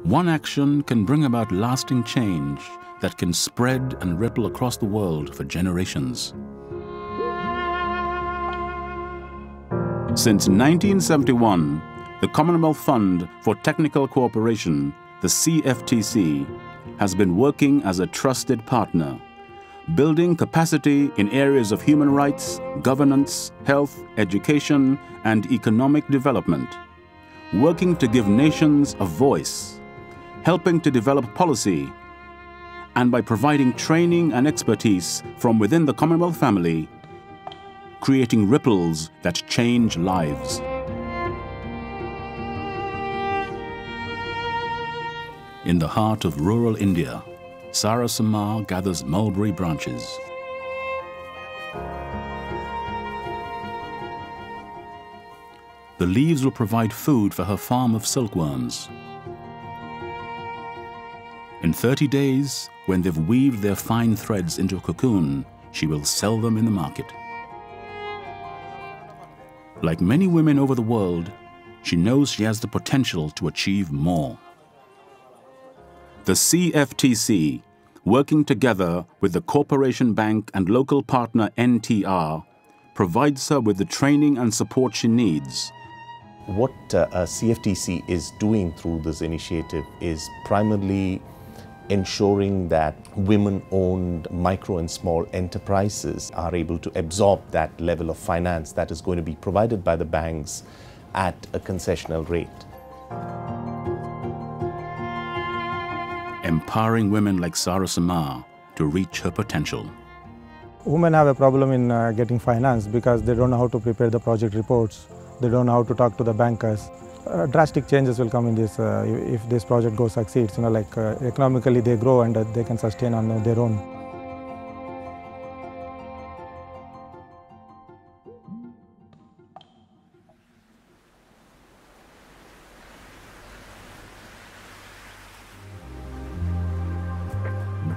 One action can bring about lasting change that can spread and ripple across the world for generations. Since 1971, the Commonwealth Fund for Technical Cooperation, the CFTC, has been working as a trusted partner, building capacity in areas of human rights, governance, health, education, and economic development, working to give nations a voice, helping to develop policy, and by providing training and expertise from within the Commonwealth family, creating ripples that change lives. In the heart of rural India, Sarah Samar gathers mulberry branches. The leaves will provide food for her farm of silkworms. In 30 days, when they've weaved their fine threads into a cocoon, she will sell them in the market. Like many women over the world, she knows she has the potential to achieve more. The CFTC, working together with the Corporation Bank and local partner NTR, provides her with the training and support she needs. What CFTC is doing through this initiative is primarily ensuring that women-owned micro and small enterprises are able to absorb that level of finance that is going to be provided by the banks at a concessional rate. Empowering women like Sarah Samar to reach her potential. Women have a problem in getting finance because they don't know how to prepare the project reports, they don't know how to talk to the bankers. Drastic changes will come in this if this project succeeds. Economically they grow and they can sustain on their own.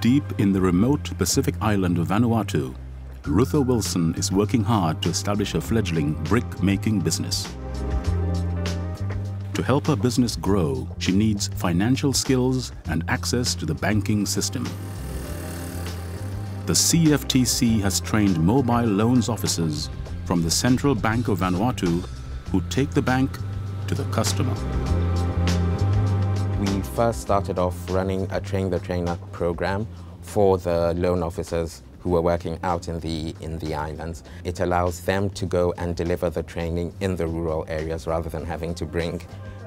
Deep in the remote Pacific island of Vanuatu, Rutha Wilson is working hard to establish a fledgling brick-making business. To help her business grow, she needs financial skills and access to the banking system. The CFTC has trained mobile loans officers from the Central Bank of Vanuatu who take the bank to the customer. We first started off running a Train the Trainer program for the loan officers who were working out in the islands. It allows them to go and deliver the training in the rural areas rather than having to bring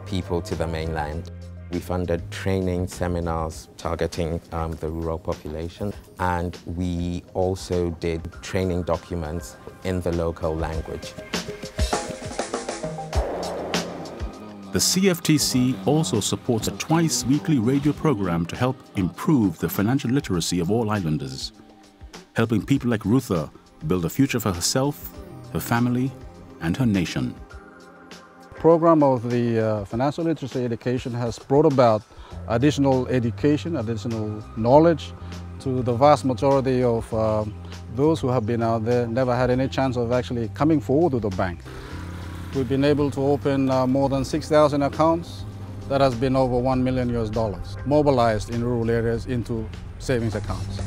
people to the mainland. We funded training seminars targeting the rural population, and we also did training documents in the local language. The CFTC also supports a twice-weekly radio program to help improve the financial literacy of all islanders, helping people like Rutha build a future for herself, her family, and her nation. The program of the financial literacy education has brought about additional education, additional knowledge to the vast majority of those who have been out there, never had any chance of actually coming forward to the bank. We've been able to open more than 6,000 accounts. That has been over $1 million mobilized in rural areas into savings accounts.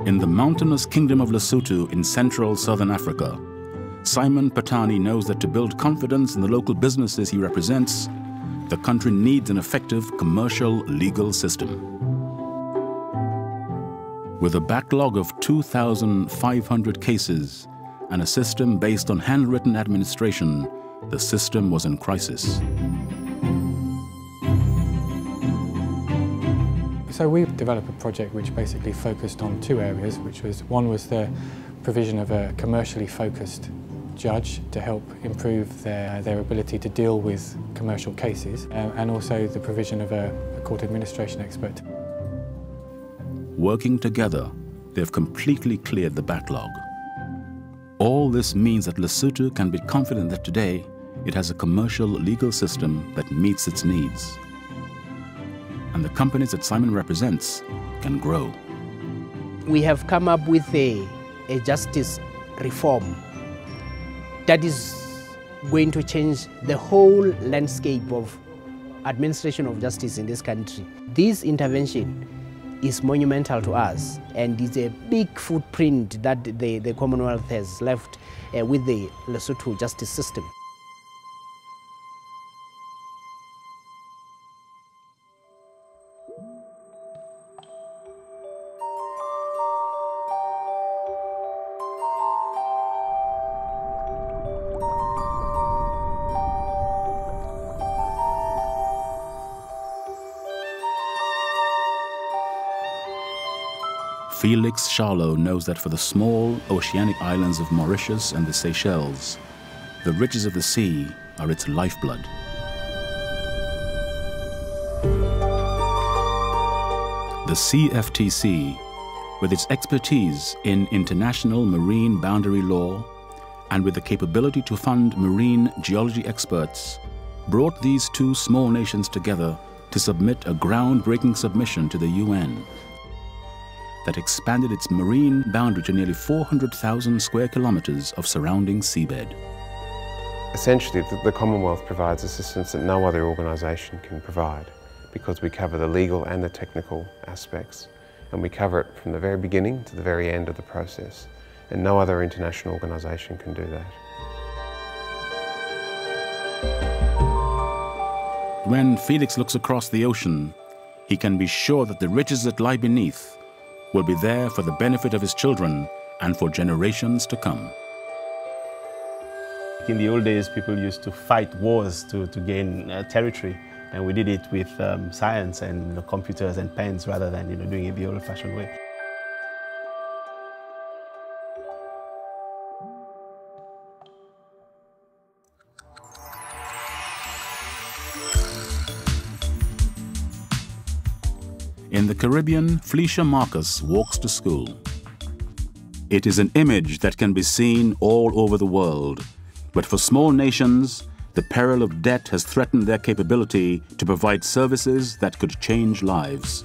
In the mountainous kingdom of Lesotho in central southern Africa, Simon Patani knows that to build confidence in the local businesses he represents, the country needs an effective commercial legal system. With a backlog of 2,500 cases and a system based on handwritten administration, the system was in crisis. So we've developed a project which basically focused on two areas, one was the provision of a commercially focused judge to help improve their ability to deal with commercial cases, and also the provision of a court administration expert. Working together, they've completely cleared the backlog. All this means that Lesotho can be confident that today it has a commercial legal system that meets its needs. And the companies that Simon represents can grow. We have come up with a justice reform that is going to change the whole landscape of administration of justice in this country. This intervention is monumental to us and is a big footprint that the Commonwealth has left with the Lesotho justice system. Felix Charlot knows that for the small oceanic islands of Mauritius and the Seychelles, the riches of the sea are its lifeblood. The CFTC, with its expertise in international marine boundary law and with the capability to fund marine geology experts, brought these two small nations together to submit a groundbreaking submission to the UN that expanded its marine boundary to nearly 400,000 square kilometers of surrounding seabed. Essentially, the Commonwealth provides assistance that no other organisation can provide because we cover the legal and the technical aspects, and we cover it from the very beginning to the very end of the process, and no other international organisation can do that. When Felix looks across the ocean, he can be sure that the riches that lie beneath will be there for the benefit of his children and for generations to come. In the old days, people used to fight wars to gain territory, and we did it with science and computers and pens rather than doing it the old-fashioned way. In the Caribbean, Felicia Marcus walks to school. It is an image that can be seen all over the world, but for small nations, the peril of debt has threatened their capability to provide services that could change lives.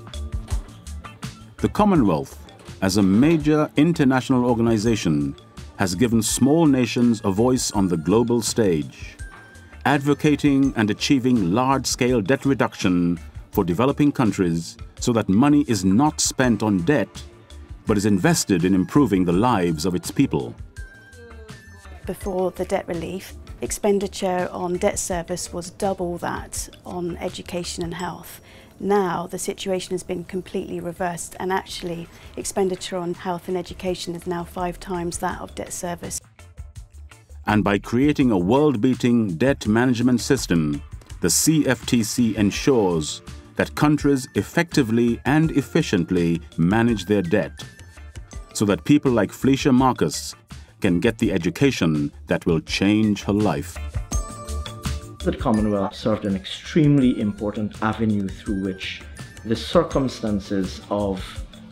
The Commonwealth, as a major international organization, has given small nations a voice on the global stage, advocating and achieving large-scale debt reduction for developing countries so that money is not spent on debt, but is invested in improving the lives of its people. Before the debt relief, expenditure on debt service was double that on education and health. Now the situation has been completely reversed, and actually expenditure on health and education is now 5 times that of debt service. And by creating a world-beating debt management system, the CFTC ensures that countries effectively and efficiently manage their debt, so that people like Felicia Marcus can get the education that will change her life. The Commonwealth served an extremely important avenue through which the circumstances of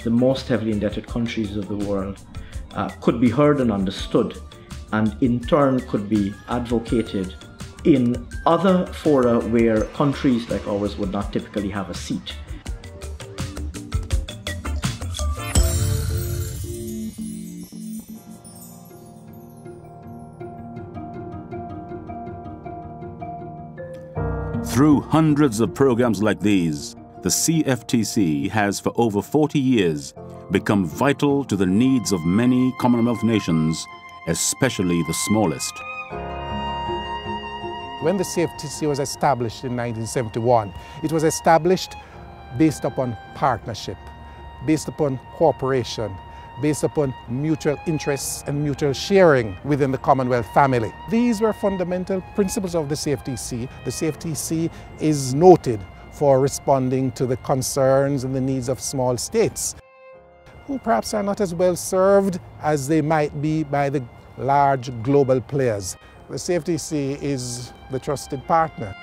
the most heavily indebted countries of the world could be heard and understood, and in turn could be advocated in other fora where countries like ours would not typically have a seat. Through hundreds of programs like these, the CFTC has for over 40 years become vital to the needs of many Commonwealth nations, especially the smallest. When the CFTC was established in 1971, it was established based upon partnership, based upon cooperation, based upon mutual interests and mutual sharing within the Commonwealth family. These were fundamental principles of the CFTC. The CFTC is noted for responding to the concerns and the needs of small states, who perhaps are not as well served as they might be by the large global players. The CFTC is the trusted partner.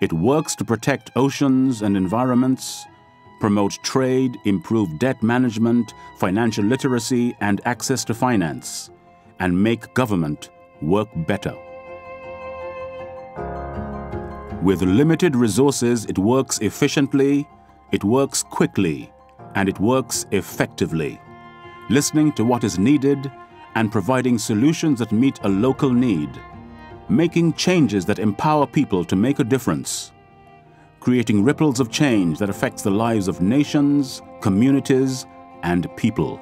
It works to protect oceans and environments, promote trade, improve debt management, financial literacy, and access to finance, and make government work better. With limited resources, it works efficiently, it works quickly, and it works effectively, listening to what is needed and providing solutions that meet a local need, making changes that empower people to make a difference, creating ripples of change that affects the lives of nations, communities, and people.